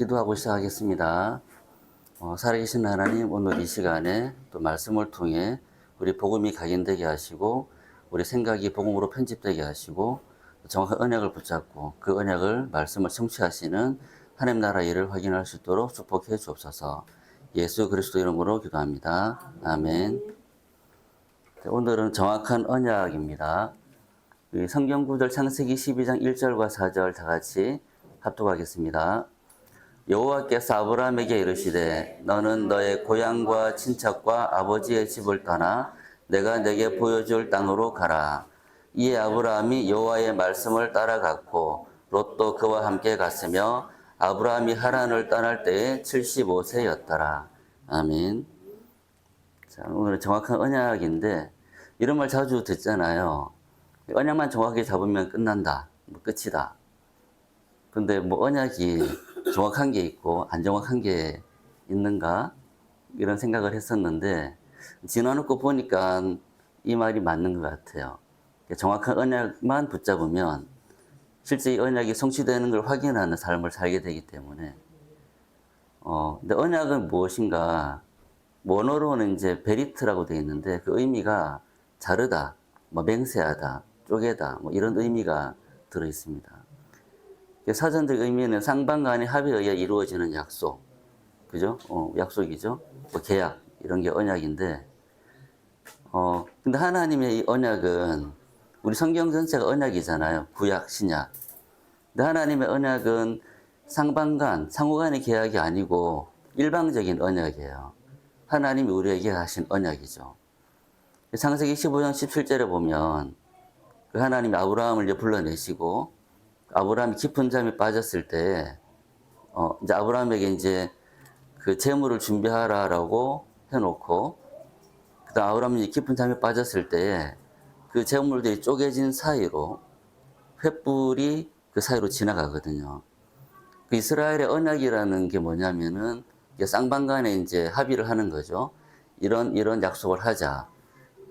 기도하고 시작하겠습니다. 살아계신 하나님, 오늘 이 시간에 또 말씀을 통해 우리 복음이 각인되게 하시고 우리 생각이 복음으로 편집되게 하시고 정확한 언약을 붙잡고 그 언약을 말씀을 성취하시는 하나님 나라 일을 확인할 수 있도록 축복해 주옵소서. 예수 그리스도 이름으로 기도합니다. 아멘. 오늘은 정확한 언약입니다. 성경 구절 창세기 12장 1절과 4절 다 같이 합독하겠습니다. 여호와께서 아브라함에게 이르시되 너는 너의 고향과 친척과 아버지의 집을 떠나 내가 내게 보여줄 땅으로 가라. 이에 아브라함이 여호와의 말씀을 따라갔고 롯도 그와 함께 갔으며 아브라함이 하란을 떠날 때에 75세였더라. 아멘. 자, 오늘은 정확한 언약인데 이런 말 자주 듣잖아요. 언약만 정확하게 잡으면 끝난다. 끝이다. 근데 언약이 정확한 게 있고 안 정확한 게 있는가 이런 생각을 했었는데 지나놓고 보니까 이 말이 맞는 것 같아요. 정확한 언약만 붙잡으면 실제 이 언약이 성취되는 걸 확인하는 삶을 살게 되기 때문에 근데 언약은 무엇인가? 원어로는 이제 베리트라고 되어 있는데 그 의미가 자르다, 맹세하다, 쪼개다 이런 의미가 들어 있습니다. 사전적 의미는 쌍방 간의 합의에 의해 이루어지는 약속, 그죠? 약속이죠. 계약 이런 게 언약인데, 근데 하나님의 이 언약은 우리 성경 전체가 언약이잖아요. 구약, 신약. 근데 하나님의 언약은 상방 간, 상호 간의 계약이 아니고 일방적인 언약이에요. 하나님이 우리에게 하신 언약이죠. 창세기 15장 17절에 보면 그 하나님이 아브라함을 이제 불러내시고 아브라함이 깊은 잠에 빠졌을 때, 이제 아브라함에게 이제 그 재물을 준비하라라고 해놓고, 그 다음 아브라함이 깊은 잠에 빠졌을 때에 그 재물들이 쪼개진 사이로 횃불이 그 사이로 지나가거든요. 그 이스라엘의 언약이라는 게 뭐냐면은 쌍방 간에 이제 합의를 하는 거죠. 이런 약속을 하자.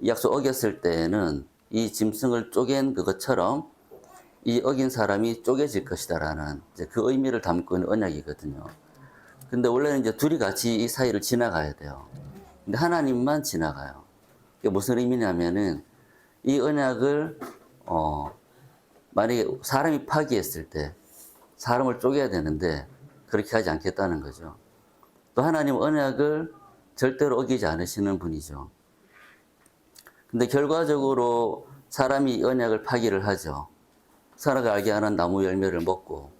이 약속 어겼을 때에는 이 짐승을 쪼갠 그것처럼 이 어긴 사람이 쪼개질 것이다라는 이제 그 의미를 담고 있는 언약이거든요. 근데 원래는 이제 둘이 같이 이 사이를 지나가야 돼요. 근데 하나님만 지나가요. 이게 무슨 의미냐면은 이 언약을 만약에 사람이 파기했을 때 사람을 쪼개야 되는데 그렇게 하지 않겠다는 거죠. 또 하나님 언약을 절대로 어기지 않으시는 분이죠. 근데 결과적으로 사람이 이 언약을 파기를 하죠. 사라가 알게 하는 나무 열매를 먹고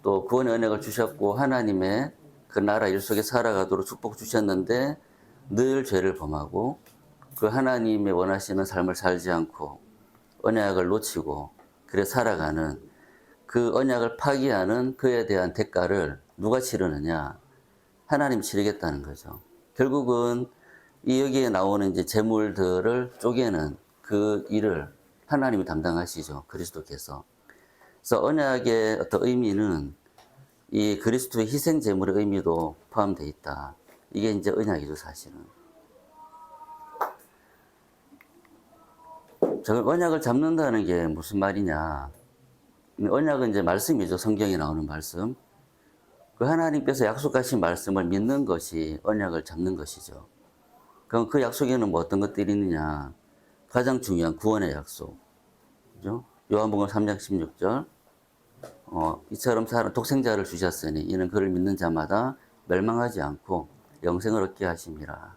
또 구원의 언약을 주셨고 하나님의 그 나라 일 속에 살아가도록 축복 주셨는데 늘 죄를 범하고 그 하나님의 원하시는 삶을 살지 않고 언약을 놓치고 그래 살아가는 그 언약을 파기하는 그에 대한 대가를 누가 치르느냐? 하나님 치르겠다는 거죠. 결국은 이 여기에 나오는 이제 재물들을 쪼개는 그 일을 하나님이 담당하시죠. 그리스도께서. 그래서 언약의 어떤 의미는 이 그리스도의 희생 제물의 의미도 포함되어 있다. 이게 이제 언약이죠, 사실은. 저 언약을 잡는다는 게 무슨 말이냐? 언약은 이제 말씀이죠. 성경에 나오는 말씀. 그 하나님께서 약속하신 말씀을 믿는 것이 언약을 잡는 것이죠. 그럼 그 약속에는 뭐 어떤 것들이 있느냐? 가장 중요한 구원의 약속. 그죠? 요한복음 3장 16절. 이처럼 독생자를 주셨으니 이는 그를 믿는 자마다 멸망하지 않고 영생을 얻게 하심이라.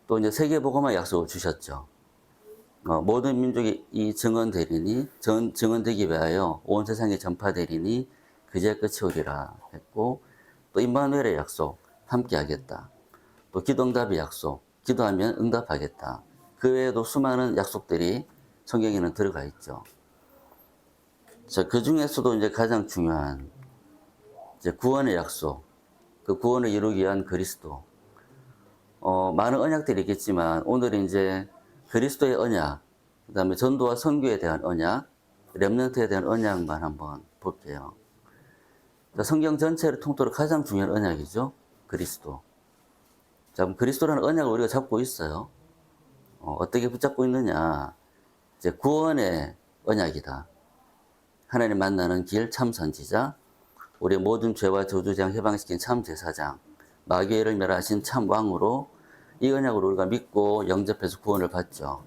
또 이제 세계복음화 약속을 주셨죠. 모든 민족이 이 증언되리니 증언되기 위하여 온 세상에 전파되리니 그제 끝이 오리라 했고, 또 임마누엘의 약속 함께 하겠다. 또 기도응답의 약속 기도하면 응답하겠다. 그 외에도 수많은 약속들이 성경에는 들어가 있죠. 자, 그 중에서도 이제 가장 중요한 이제 구원의 약속, 그 구원을 이루기 위한 그리스도. 많은 언약들이 있겠지만 오늘은 이제 그리스도의 언약, 그다음에 전도와 선교에 대한 언약, 렘넌트에 대한 언약만 한번 볼게요. 성경 전체를 통틀어 가장 중요한 언약이죠. 그리스도. 자, 그럼 그리스도라는 언약을 우리가 잡고 있어요. 어떻게 붙잡고 있느냐. 이제 구원의 언약이다. 하나님 만나는 길 참 선지자, 우리의 모든 죄와 저주장 해방시킨 참 제사장, 마귀를 멸하신 참 왕으로 이 언약을 우리가 믿고 영접해서 구원을 받죠.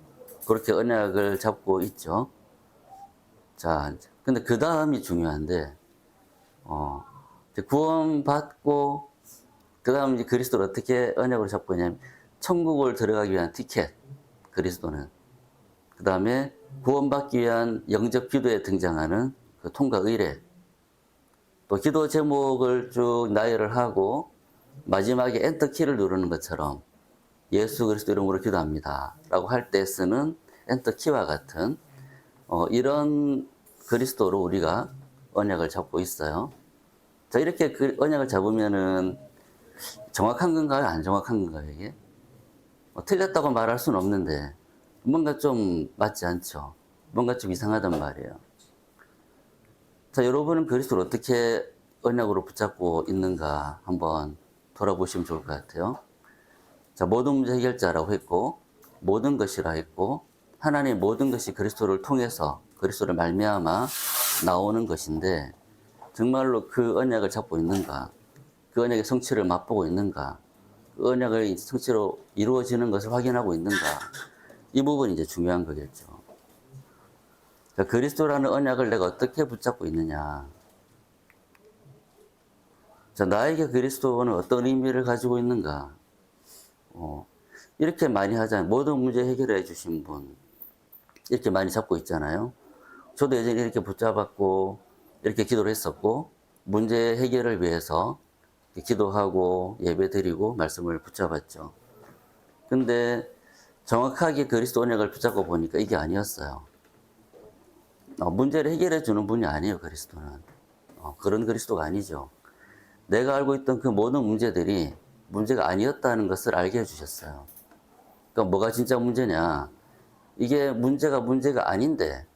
그렇게 언약을 잡고 있죠. 자, 근데 그 다음이 중요한데, 구원받고, 그 다음 이제 그리스도를 어떻게 언약을 잡고 있냐면, 천국을 들어가기 위한 티켓, 그리스도는. 그 다음에 구원받기 위한 영접 기도에 등장하는 그 통과 의례. 또 기도 제목을 쭉 나열을 하고, 마지막에 엔터키를 누르는 것처럼, 예수 그리스도 이름으로 기도합니다. 라고 할 때 쓰는 엔터키와 같은, 이런 그리스도로 우리가 언약을 잡고 있어요. 자, 이렇게 그 언약을 잡으면은 정확한 건가요? 안 정확한 건가요, 이게? 틀렸다고 말할 수는 없는데, 뭔가 좀 맞지 않죠. 뭔가 좀 이상하단 말이에요. 자, 여러분은 그리스도를 어떻게 언약으로 붙잡고 있는가 한번 돌아보시면 좋을 것 같아요. 자, 모든 문제 해결자라고 했고, 모든 것이라 했고, 하나님의 모든 것이 그리스도를 통해서 그리스도를 말미암아 나오는 것인데, 정말로 그 언약을 잡고 있는가? 그 언약의 성취를 맛보고 있는가? 그 언약의 성취로 이루어지는 것을 확인하고 있는가? 이 부분이 이제 중요한 거겠죠. 자, 그리스도라는 언약을 내가 어떻게 붙잡고 있느냐? 자, 나에게 그리스도는 어떤 의미를 가지고 있는가? 이렇게 많이 하잖아요. 모든 문제 해결해 주신 분. 이렇게 많이 잡고 있잖아요. 저도 예전에 이렇게 붙잡았고, 이렇게 기도를 했었고, 문제 해결을 위해서 기도하고 예배 드리고 말씀을 붙잡았죠. 근데 정확하게 그리스도 언약을 붙잡고 보니까 이게 아니었어요. 문제를 해결해 주는 분이 아니에요, 그리스도는. 그런 그리스도가 아니죠. 내가 알고 있던 그 모든 문제들이 문제가 아니었다는 것을 알게 해주셨어요. 그러니까 뭐가 진짜 문제냐. 이게 문제가 아닌데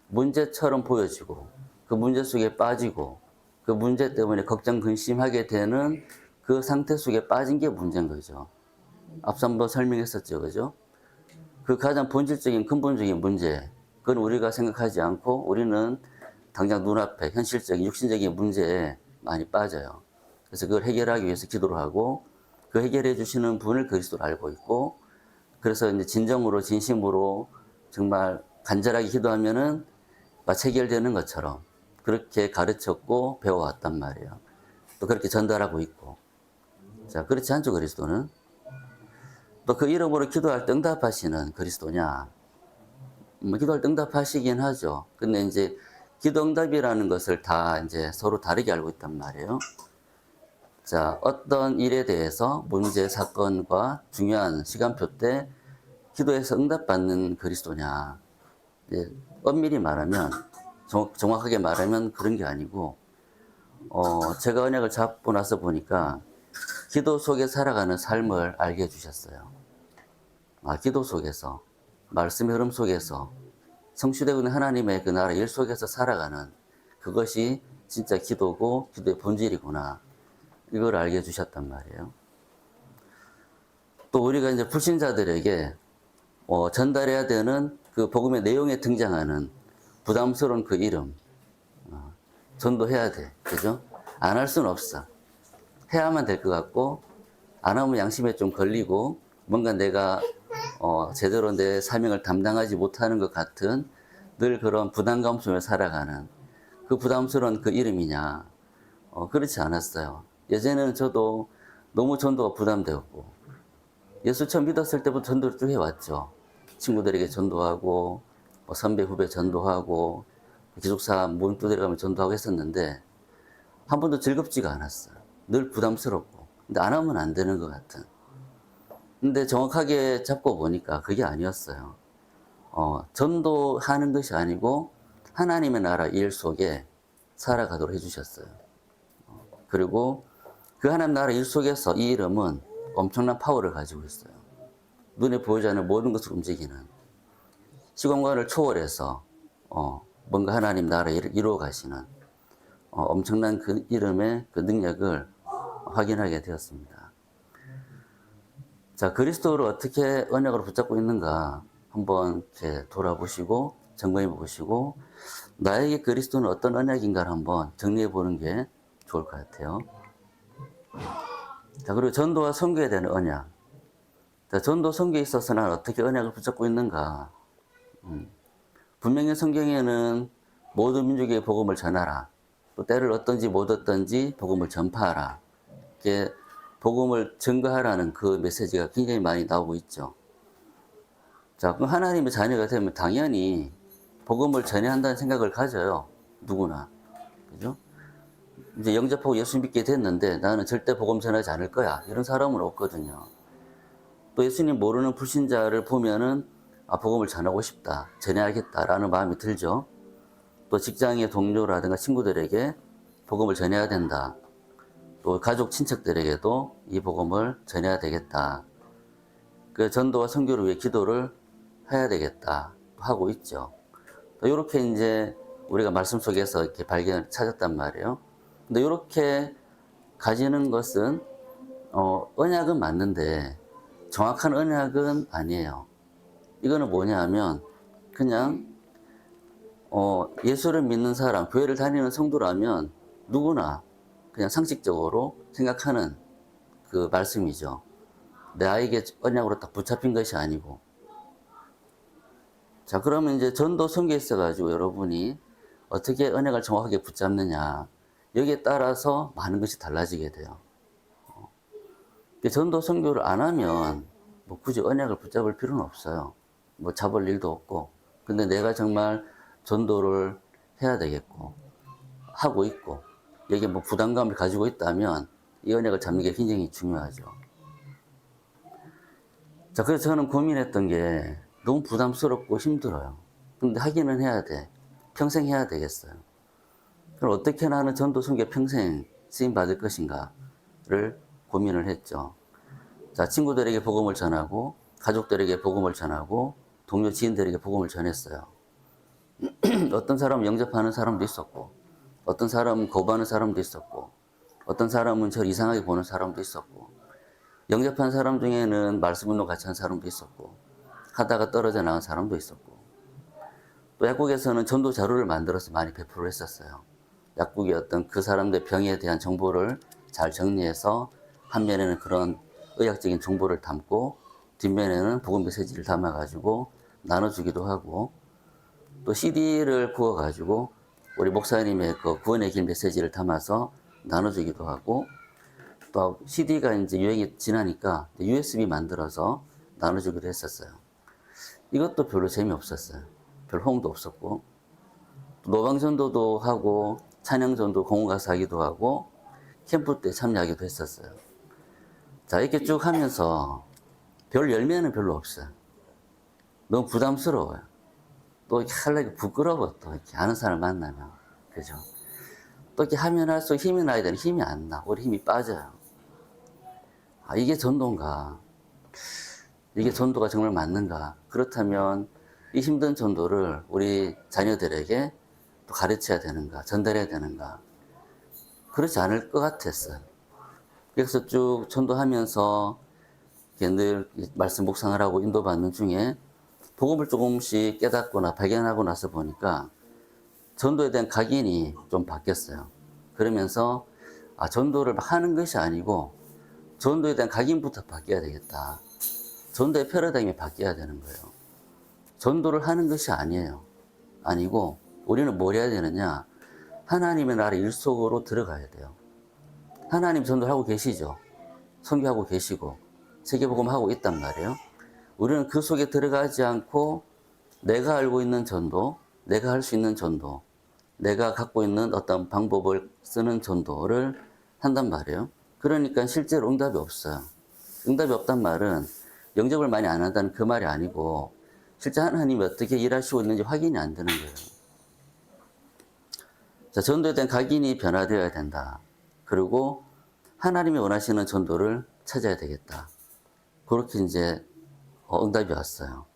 문제처럼 보여지고 그 문제 속에 빠지고 그 문제 때문에 걱정 근심하게 되는 그 상태 속에 빠진 게 문제인 거죠. 앞서 한번 설명했었죠. 그죠? 그 가장 본질적인 근본적인 문제, 그건 우리가 생각하지 않고 우리는 당장 눈앞에 현실적인 육신적인 문제에 많이 빠져요. 그래서 그걸 해결하기 위해서 기도를 하고 그 해결해 주시는 분을 그리스도로 알고 있고, 그래서 이제 진정으로 진심으로 정말 간절하게 기도하면은 마치 해결되는 것처럼 그렇게 가르쳤고 배워왔단 말이에요. 또 그렇게 전달하고 있고. 자, 그렇지 않죠, 그리스도는? 또 그 이름으로 기도할 때 응답하시는 그리스도냐? 기도할 때 응답하시긴 하죠. 근데 이제 기도 응답이라는 것을 다 이제 서로 다르게 알고 있단 말이에요. 자, 어떤 일에 대해서 문제, 사건과 중요한 시간표 때 기도해서 응답받는 그리스도냐. 이제 엄밀히 말하면, 정확하게 말하면 그런 게 아니고, 제가 언약을 잡고 나서 보니까 기도 속에 살아가는 삶을 알게 해주셨어요. 기도 속에서, 말씀의 흐름 속에서, 성취되고 있는 하나님의 그 나라 일 속에서 살아가는 그것이 진짜 기도고 기도의 본질이구나. 이걸 알게 해주셨단 말이에요. 또 우리가 이제 불신자들에게 전달해야 되는 그 복음의 내용에 등장하는 부담스러운 그 이름, 전도해야 돼. 그죠? 안 할 수는 없어. 해야만 될 것 같고, 안 하면 양심에 좀 걸리고, 뭔가 내가 제대로 내 사명을 담당하지 못하는 것 같은 늘 그런 부담감 속에 살아가는 그 부담스러운 그 이름이냐. 그렇지 않았어요. 예전에는 저도 너무 전도가 부담되었고, 예수 처음 믿었을 때부터 전도를 쭉 해왔죠. 친구들에게 전도하고, 선배, 후배 전도하고, 기숙사 문두 들어가면 전도하고 했었는데, 한 번도 즐겁지가 않았어요. 늘 부담스럽고. 근데 안 하면 안 되는 것 같은. 근데 정확하게 잡고 보니까 그게 아니었어요. 전도하는 것이 아니고, 하나님의 나라 일 속에 살아가도록 해주셨어요. 그리고 그 하나님 나라 일 속에서 이 이름은 엄청난 파워를 가지고 있어요. 눈에 보이지 않는 모든 것을 움직이는. 시공간을 초월해서 뭔가 하나님 나라 이루어 가시는 엄청난 그 이름의 그 능력을 확인하게 되었습니다. 자, 그리스도를 어떻게 언약으로 붙잡고 있는가 한번 이렇게 돌아보시고 점검해 보시고 나에게 그리스도는 어떤 언약인가를 한번 정리해 보는 게 좋을 것 같아요. 자, 그리고 전도와 선교에 대한 언약. 자, 전도 선교에 있어서 난 어떻게 언약을 붙잡고 있는가. 분명히 성경에는 모든 민족에게 복음을 전하라. 또 때를 얻든지 못 얻든지 복음을 전파하라. 이렇게 복음을 증거하라는 그 메시지가 굉장히 많이 나오고 있죠. 자, 그럼 하나님의 자녀가 되면 당연히 복음을 전해야 한다는 생각을 가져요. 누구나. 그죠? 이제 영접하고 예수 믿게 됐는데 나는 절대 복음 전하지 않을 거야. 이런 사람은 없거든요. 또 예수님 모르는 불신자를 보면은 복음을 전하고 싶다. 전해야겠다라는 마음이 들죠. 또 직장의 동료라든가 친구들에게 복음을 전해야 된다. 또 가족 친척들에게도 이 복음을 전해야 되겠다. 그 전도와 선교를 위해 기도를 해야 되겠다 하고 있죠. 이렇게 이제 우리가 말씀 속에서 이렇게 발견을 찾았단 말이에요. 근데 이렇게 가지는 것은 언약은 맞는데 정확한 언약은 아니에요. 이거는 뭐냐 하면 그냥 예수를 믿는 사람, 교회를 다니는 성도라면 누구나 그냥 상식적으로 생각하는 그 말씀이죠. 나에게 언약으로 딱 붙잡힌 것이 아니고. 자, 그러면 이제 전도 선교에 있어가지고 여러분이 어떻게 언약을 정확하게 붙잡느냐. 여기에 따라서 많은 것이 달라지게 돼요. 전도 선교를 안 하면 뭐 굳이 언약을 붙잡을 필요는 없어요. 뭐 잡을 일도 없고. 근데 내가 정말 전도를 해야 되겠고, 하고 있고, 여기에 뭐 부담감을 가지고 있다면 이 언약을 잡는 게 굉장히 중요하죠. 자, 그래서 저는 고민했던 게 너무 부담스럽고 힘들어요. 근데 하기는 해야 돼. 평생 해야 되겠어요. 그럼 어떻게 나는 전도 선교 평생 쓰임 받을 것인가를 고민을 했죠. 자, 친구들에게 복음을 전하고, 가족들에게 복음을 전하고, 동료 지인들에게 복음을 전했어요. 어떤 사람은 영접하는 사람도 있었고, 어떤 사람은 거부하는 사람도 있었고, 어떤 사람은 저를 이상하게 보는 사람도 있었고, 영접한 사람 중에는 말씀 운동 같이 한 사람도 있었고, 하다가 떨어져 나간 사람도 있었고, 또 약국에서는 전도 자료를 만들어서 많이 배포를 했었어요. 약국의 어떤 그 사람들 병에 대한 정보를 잘 정리해서 한 면에는 그런 의학적인 정보를 담고 뒷면에는 복음 메시지를 담아가지고 나눠주기도 하고 또 CD를 구워가지고 우리 목사님의 그 구원의 길 메시지를 담아서 나눠주기도 하고 또 CD가 이제 유행이 지나니까 USB 만들어서 나눠주기도 했었어요. 이것도 별로 재미없었어요. 별 호응도 없었고 노방전도도 하고 찬양전도 공원 가서 하기도 하고 캠프 때 참여하기도 했었어요. 자, 이렇게 쭉 하면서 별 열매는 별로 없어요. 너무 부담스러워요. 또 이렇게 하려고 부끄러워, 또 이렇게 아는 사람 만나면. 그죠? 또 이렇게 하면 할수록 힘이 나야 되는 힘이 안 나. 우리 힘이 빠져요. 이게 전도인가? 이게 전도가 정말 맞는가? 그렇다면 이 힘든 전도를 우리 자녀들에게 또 가르쳐야 되는가? 전달해야 되는가? 그렇지 않을 것 같았어요. 그래서 쭉 전도하면서 늘 말씀 묵상을 하고 인도받는 중에 복음을 조금씩 깨닫거나 발견하고 나서 보니까 전도에 대한 각인이 좀 바뀌었어요. 그러면서 전도를 하는 것이 아니고 전도에 대한 각인부터 바뀌어야 되겠다. 전도의 패러다임이 바뀌어야 되는 거예요. 전도를 하는 것이 아니에요. 아니고 우리는 뭘 해야 되느냐? 하나님의 나라 일 속으로 들어가야 돼요. 하나님 전도를 하고 계시죠. 선교하고 계시고 세계복음 하고 있단 말이에요. 우리는 그 속에 들어가지 않고 내가 알고 있는 전도, 내가 할 수 있는 전도, 내가 갖고 있는 어떤 방법을 쓰는 전도를 한단 말이에요. 그러니까 실제로 응답이 없어요. 응답이 없단 말은 영접을 많이 안 한다는 그 말이 아니고 실제 하나님이 어떻게 일하시고 있는지 확인이 안 되는 거예요. 자, 전도에 대한 각인이 변화되어야 된다. 그리고 하나님이 원하시는 전도를 찾아야 되겠다. 그렇게 이제 응답이 왔어요.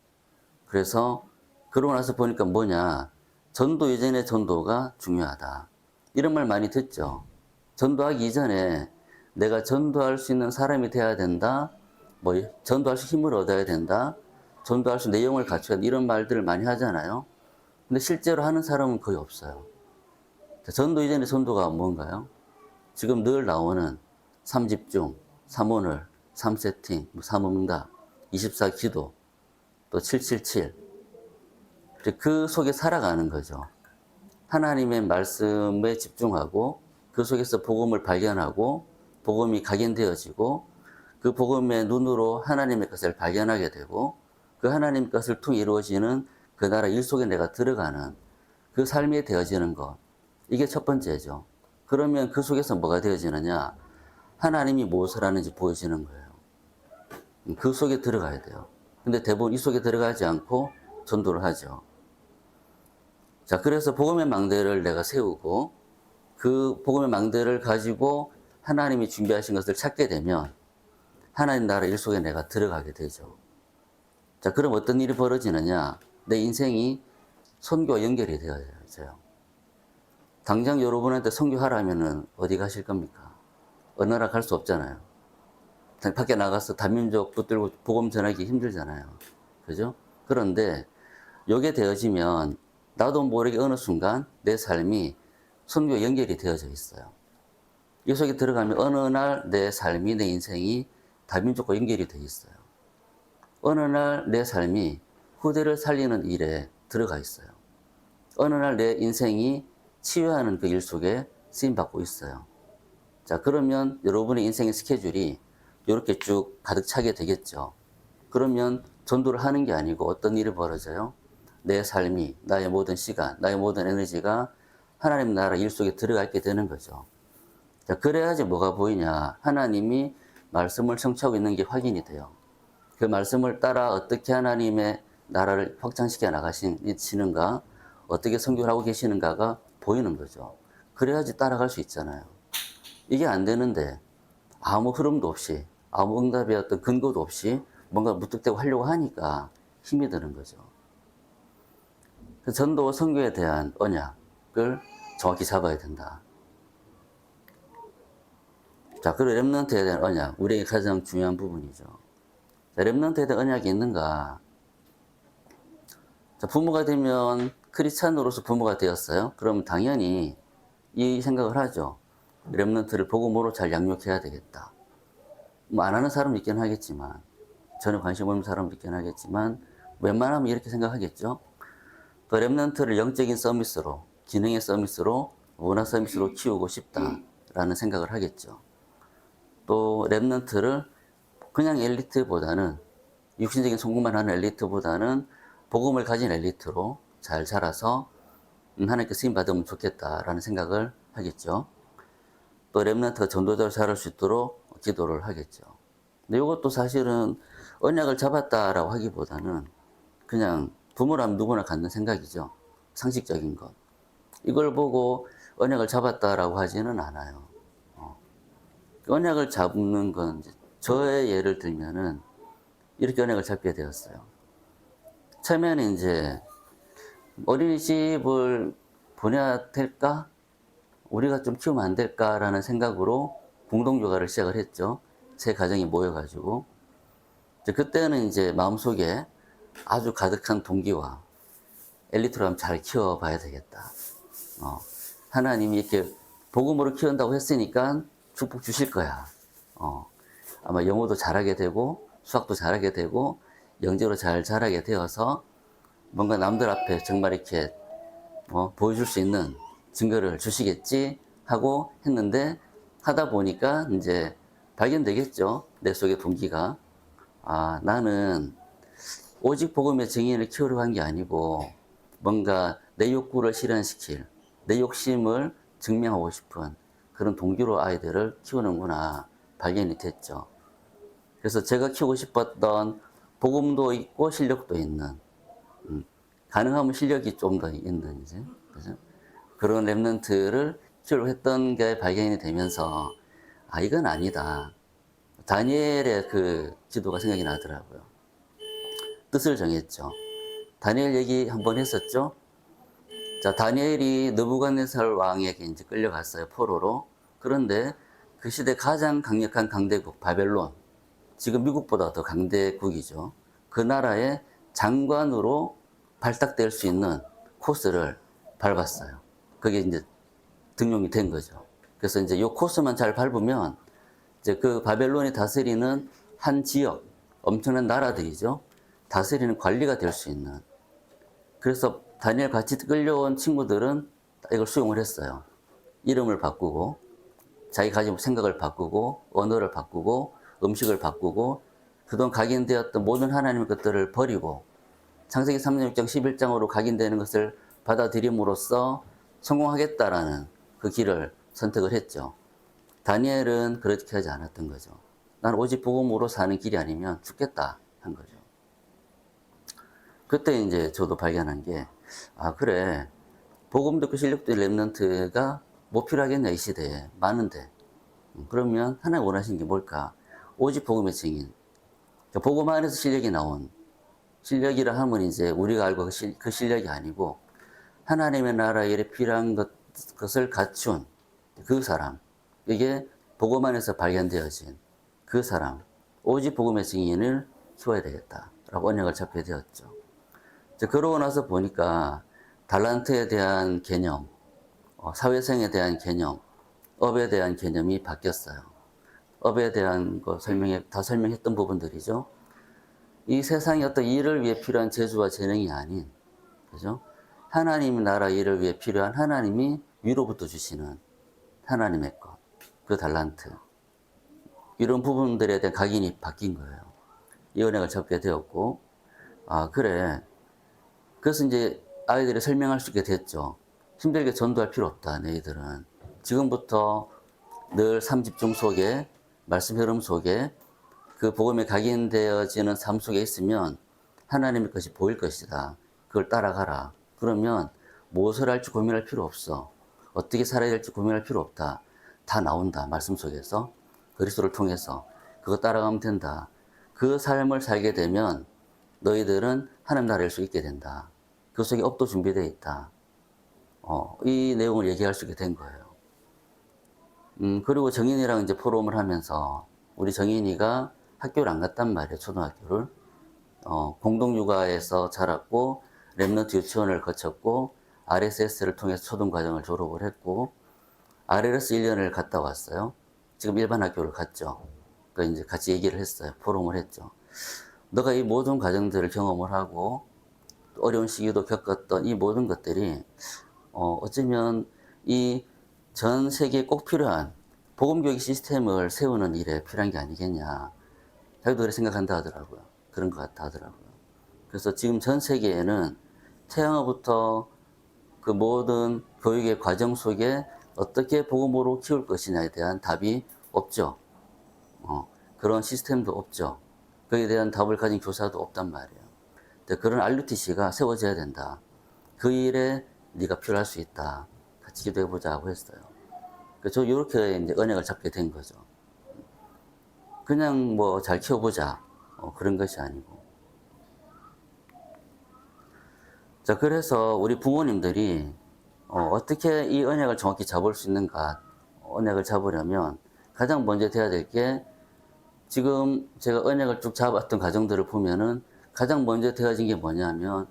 그래서 그러고 나서 보니까 뭐냐. 전도 이전의 전도가 중요하다. 이런 말 많이 듣죠. 전도하기 이전에 내가 전도할 수 있는 사람이 돼야 된다. 뭐 전도할 수 힘을 얻어야 된다. 전도할 수 내용을 갖춰야 된다. 이런 말들을 많이 하잖아요. 근데 실제로 하는 사람은 거의 없어요. 전도 이전의 전도가 뭔가요? 지금 늘 나오는 3집중, 3오늘, 3세팅, 3응답, 24기도, 또 777. 그 속에 살아가는 거죠. 하나님의 말씀에 집중하고 그 속에서 복음을 발견하고 복음이 각인되어지고 그 복음의 눈으로 하나님의 것을 발견하게 되고 그 하나님 것을 통해 이루어지는 그 나라 일 속에 내가 들어가는 그 삶이 되어지는 것. 이게 첫 번째죠. 그러면 그 속에서 뭐가 되어지느냐? 하나님이 무엇을 하는지 보여지는 거예요. 그 속에 들어가야 돼요. 근데 대부분 이 속에 들어가지 않고 전도를 하죠. 자, 그래서 복음의 망대를 내가 세우고 그 복음의 망대를 가지고 하나님이 준비하신 것을 찾게 되면 하나님 나라 일 속에 내가 들어가게 되죠. 자, 그럼 어떤 일이 벌어지느냐? 내 인생이 선교와 연결이 되어져요. 당장 여러분한테 선교하라면은 어디 가실 겁니까? 어느 나라 갈 수 없잖아요. 밖에 나가서 다민족 붙들고 복음 전하기 힘들잖아요. 그죠? 그런데 요게 되어지면 나도 모르게 어느 순간 내 삶이 선교와 연결이 되어져 있어요. 이 속에 들어가면 어느 날 내 삶이, 내 인생이 다민족과 연결이 되어 있어요. 어느 날 내 삶이 후대를 살리는 일에 들어가 있어요. 어느 날 내 인생이 치유하는 그 일 속에 쓰임받고 있어요. 자, 그러면 여러분의 인생의 스케줄이 이렇게 쭉 가득 차게 되겠죠. 그러면 전도를 하는 게 아니고 어떤 일이 벌어져요? 내 삶이, 나의 모든 시간, 나의 모든 에너지가 하나님 나라 일 속에 들어가 있게 되는 거죠. 자, 그래야지 뭐가 보이냐. 하나님이 말씀을 성취하고 있는 게 확인이 돼요. 그 말씀을 따라 어떻게 하나님의 나라를 확장시켜 나가시는가, 어떻게 선교를 하고 계시는가가 보이는 거죠. 그래야지 따라갈 수 있잖아요. 이게 안 되는데 아무 흐름도 없이, 아무 응답의 어떤 근거도 없이 뭔가 무턱대고 하려고 하니까 힘이 드는 거죠. 전도와 선교에 대한 언약을 정확히 잡아야 된다. 자, 그리고 렘넌트에 대한 언약, 우리에게 가장 중요한 부분이죠. 자, 렘넌트에 대한 언약이 있는가? 자, 부모가 되면 크리스찬으로서 부모가 되었어요. 그러면 당연히 이 생각을 하죠. 렘넌트를 복음으로 잘 양육해야 되겠다. 뭐 안 하는 사람은 있긴 하겠지만, 전혀 관심 없는 사람은 있긴 하겠지만, 웬만하면 이렇게 생각하겠죠. 또 렘넌트를 영적인 서비스로, 기능의 서비스로, 문화 서비스로 키우고 싶다라는 생각을 하겠죠. 또 렘넌트를 그냥 엘리트보다는, 육신적인 성공만 하는 엘리트보다는 복음을 가진 엘리트로 잘 자라서 하나님께 쓰임 받으면 좋겠다라는 생각을 하겠죠. 또 렘넌트가 전도자로 자랄 수 있도록 기도를 하겠죠. 근데 이것도 사실은 언약을 잡았다라고 하기보다는 그냥 부모라면 누구나 갖는 생각이죠. 상식적인 것. 이걸 보고 언약을 잡았다라고 하지는 않아요. 언약을 잡는 건 이제 저의 예를 들면은 이렇게 언약을 잡게 되었어요. 처음에는 이제 어린이집을 보내야 될까? 우리가 좀 키우면 안 될까라는 생각으로 공동교가를 시작을 했죠. 세 가정이 모여가지고. 그때는 이제 마음속에 아주 가득한 동기와 엘리트로 하면 잘 키워봐야 되겠다. 하나님이 이렇게 복음으로 키운다고 했으니까 축복 주실 거야. 아마 영어도 잘하게 되고 수학도 잘하게 되고 영적으로 잘 자라게 되어서 뭔가 남들 앞에 정말 이렇게 보여줄 수 있는 증거를 주시겠지 하고 했는데 하다 보니까 이제 발견되겠죠. 내 속의 동기가. 아, 나는 오직 복음의 증인을 키우려고 한 게 아니고 뭔가 내 욕구를 실현시킬, 내 욕심을 증명하고 싶은 그런 동기로 아이들을 키우는구나 발견이 됐죠. 그래서 제가 키우고 싶었던 복음도 있고 실력도 있는, 가능하면 실력이 좀 더 있는 이제 그죠? 그런 렘넌트를 키우려고 했던 게 발견이 되면서 아, 이건 아니다. 다니엘의 그 기도가 생각이 나더라고요. 뜻을 정했죠. 다니엘 얘기 한번 했었죠. 자, 다니엘이 느부갓네살 왕에게 이제 끌려갔어요. 포로로. 그런데 그 시대 가장 강력한 강대국 바벨론, 지금 미국보다 더 강대국이죠. 그 나라의 장관으로 발탁될 수 있는 코스를 밟았어요. 그게 이제 등용이 된 거죠. 그래서 이제 요 코스만 잘 밟으면 이제 그 바벨론이 다스리는 한 지역, 엄청난 나라들이죠. 다스리는 관리가 될 수 있는. 그래서 다니엘 같이 끌려온 친구들은 이걸 수용을 했어요. 이름을 바꾸고, 자기 가진 생각을 바꾸고, 언어를 바꾸고, 음식을 바꾸고, 그동안 각인되었던 모든 하나님의 것들을 버리고, 창세기 36장, 11장으로 각인되는 것을 받아들임으로써 성공하겠다라는 그 길을 선택을 했죠. 다니엘은 그렇게 하지 않았던 거죠. 난 오직 복음으로 사는 길이 아니면 죽겠다 한 거죠. 그때 이제 저도 발견한 게, 아, 그래. 복음 듣고 실력도 랩런트가 뭐 필요하겠냐, 이 시대에. 많은데. 그러면 하나님 원하시는 게 뭘까? 오직 복음의 증인. 복음 안에서 실력이 나온, 실력이라 하면 이제 우리가 알고 그 실력이 아니고, 하나님의 나라에 일에 필요한 것을 갖춘 그 사람. 이게 복음 안에서 발견되어진 그 사람. 오직 복음의 증인을 키워야 되겠다라고 언약을 잡게 되었죠. 그러고 나서 보니까 달란트에 대한 개념, 사회성에 대한 개념, 업에 대한 개념이 바뀌었어요. 업에 대한 거 다 설명했던 부분들이죠. 이 세상의 어떤 일을 위해 필요한 재주와 재능이 아닌, 그죠? 하나님 나라 일을 위해 필요한 하나님이 위로부터 주시는 하나님의 것, 그 달란트. 이런 부분들에 대한 각인이 바뀐 거예요. 이 은혜를 잡게 되었고, 아, 그래. 그래서 이제 아이들이 설명할 수 있게 됐죠. 힘들게 전도할 필요 없다, 너희들은. 지금부터 늘 삶 집중 속에, 말씀 흐름 속에 그 복음에 각인되어지는 삶 속에 있으면 하나님의 것이 보일 것이다. 그걸 따라가라. 그러면 무엇을 할지 고민할 필요 없어. 어떻게 살아야 될지 고민할 필요 없다. 다 나온다. 말씀 속에서. 그리스도를 통해서. 그거 따라가면 된다. 그 삶을 살게 되면 너희들은 하나님 나라일 수 있게 된다. 그 속에 업도 준비되어 있다. 이 내용을 얘기할 수 있게 된 거예요. 그리고 정인이랑 이제 포럼을 하면서 우리 정인이가 학교를 안 갔단 말이에요. 초등학교를. 공동육아에서 자랐고 랩런트 유치원을 거쳤고 RSS를 통해서 초등과정을 졸업을 했고 RLS 1년을 갔다 왔어요. 지금 일반 학교를 갔죠. 그 이제 같이 얘기를 했어요. 포럼을 했죠. 너가 이 모든 과정들을 경험을 하고 어려운 시기도 겪었던 이 모든 것들이 어쩌면 이 전 세계에 꼭 필요한 복음교육 시스템을 세우는 일에 필요한 게 아니겠냐. 자기도 그렇게 생각한다 하더라고요. 그런 것 같다 하더라고요. 그래서 지금 전 세계에는 태양으로부터 그 모든 교육의 과정 속에 어떻게 복음으로 키울 것이냐에 대한 답이 없죠. 그런 시스템도 없죠. 거기에 대한 답을 가진 교사도 없단 말이에요. 그런 RUTC가 세워져야 된다. 그 일에 네가 필요할 수 있다. 같이 기도해보자고 했어요. 저 이렇게 이제 언약을 잡게 된 거죠. 그냥 뭐 잘 키워보자. 그런 것이 아니고. 자, 그래서 우리 부모님들이 어떻게 이 언약을 정확히 잡을 수 있는가. 언약을 잡으려면 가장 먼저 돼야 될 게 지금 제가 언약을 쭉 잡았던 과정들을 보면은 가장 먼저 되어진 게 뭐냐면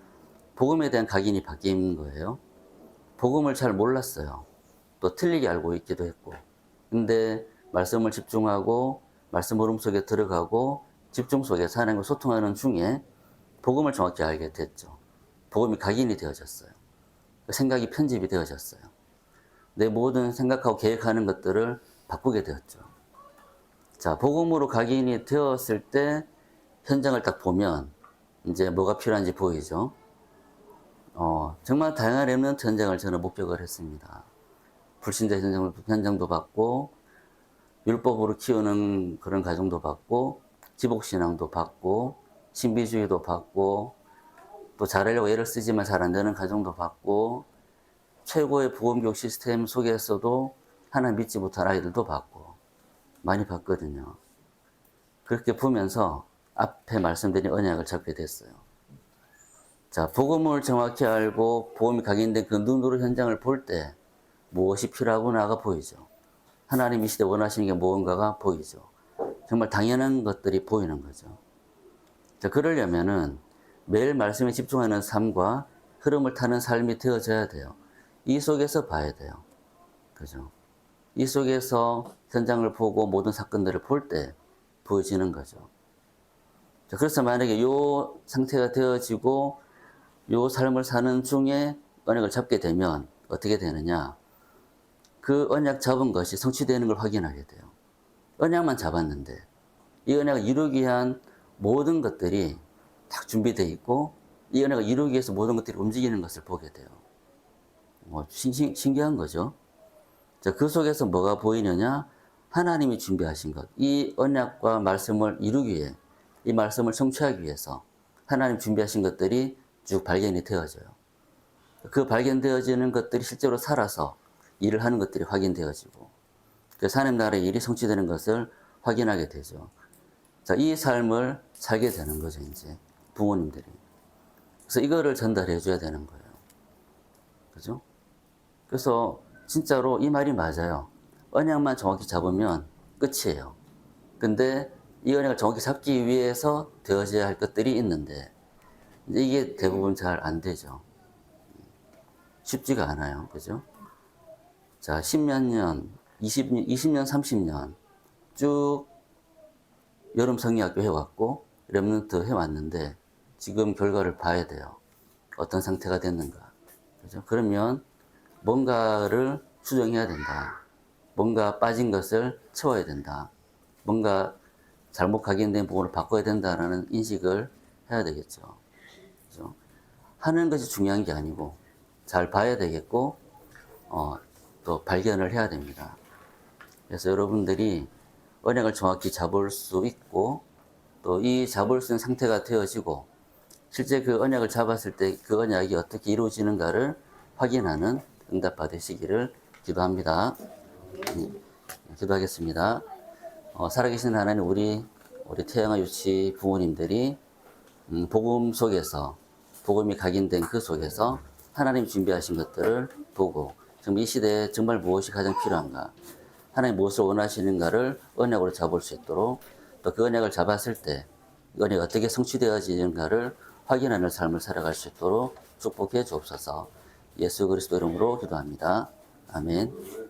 복음에 대한 각인이 바뀐 거예요. 복음을 잘 몰랐어요. 또 틀리게 알고 있기도 했고. 근데 말씀을 집중하고 말씀 흐름 속에 들어가고 집중 속에서 하나님과 소통하는 중에 복음을 정확히 알게 됐죠. 복음이 각인이 되어졌어요. 생각이 편집이 되어졌어요. 내 모든 생각하고 계획하는 것들을 바꾸게 되었죠. 자, 복음으로 각인이 되었을 때 현장을 딱 보면 이제 뭐가 필요한지 보이죠. 정말 다양한 랩런트 현장을 저는 목격을 했습니다. 불신자 현장도 봤고, 율법으로 키우는 그런 가정도 봤고, 지복신앙도 봤고, 신비주의도 봤고, 또 잘하려고 애를 쓰지만 잘 안 되는 가정도 봤고, 최고의 보험교육 시스템 속에서도 하나 믿지 못한 아이들도 봤고, 많이 봤거든요. 그렇게 보면서 앞에 말씀드린 언약을 잡게 됐어요. 자, 복음을 정확히 알고 복음이 각인된 그 눈으로 현장을 볼 때 무엇이 필요하구나가 보이죠. 하나님 이 시대 원하시는 게 무언가가 보이죠. 정말 당연한 것들이 보이는 거죠. 자, 그러려면은 매일 말씀에 집중하는 삶과 흐름을 타는 삶이 되어져야 돼요. 이 속에서 봐야 돼요. 그죠? 이 속에서 현장을 보고 모든 사건들을 볼 때 보여지는 거죠. 자, 그래서 만약에 이 상태가 되어지고 이 삶을 사는 중에 언약을 잡게 되면 어떻게 되느냐? 그 언약 잡은 것이 성취되는 걸 확인하게 돼요. 언약만 잡았는데 이 언약을 이루기 위한 모든 것들이 딱 준비되어 있고 이 언약을 이루기 위해서 모든 것들이 움직이는 것을 보게 돼요. 신기한 거죠. 자, 그 속에서 뭐가 보이느냐? 하나님이 준비하신 것. 이 언약과 말씀을 이루기 위해, 이 말씀을 성취하기 위해서 하나님 준비하신 것들이 쭉 발견이 되어져요. 그 발견되어지는 것들이 실제로 살아서 일을 하는 것들이 확인되어지고, 그래서 하나님 나라의 일이 성취되는 것을 확인하게 되죠. 자, 이 삶을 살게 되는 거죠, 이제. 부모님들이. 그래서 이거를 전달해 줘야 되는 거예요. 그죠? 그래서 진짜로 이 말이 맞아요. 언약만 정확히 잡으면 끝이에요. 근데 이 언약을 정확히 잡기 위해서 되어져야 할 것들이 있는데, 이게 대부분 잘 안 되죠. 쉽지가 않아요. 그죠? 자, 10몇 년, 20년, 30년 쭉 여름 성리학교 해왔고, 랩런트 해왔는데, 지금 결과를 봐야 돼요. 어떤 상태가 됐는가. 그죠? 그러면 뭔가를 수정해야 된다. 뭔가 빠진 것을 채워야 된다. 뭔가 잘못 각인된 부분을 바꿔야 된다라는 인식을 해야 되겠죠. 그죠? 하는 것이 중요한 게 아니고, 잘 봐야 되겠고, 또 발견을 해야 됩니다. 그래서 여러분들이 언약을 정확히 잡을 수 있고, 또 이 잡을 수 있는 상태가 되어지고, 실제 그 언약을 잡았을 때 그 언약이 어떻게 이루어지는가를 확인하는 응답 받으시기를 기도합니다. 기도하겠습니다. 살아계신 하나님, 우리 태영아 유치 부모님들이 복음 속에서, 복음이 각인된 그 속에서 하나님 준비하신 것들을 보고, 지금 이 시대에 정말 무엇이 가장 필요한가, 하나님 무엇을 원하시는가를 언약으로 잡을 수 있도록, 또 그 언약을 잡았을 때 이 언약이 어떻게 성취되어지는가를 확인하는 삶을 살아갈 수 있도록 축복해 주옵소서. 예수 그리스도 이름으로 기도합니다. 아멘.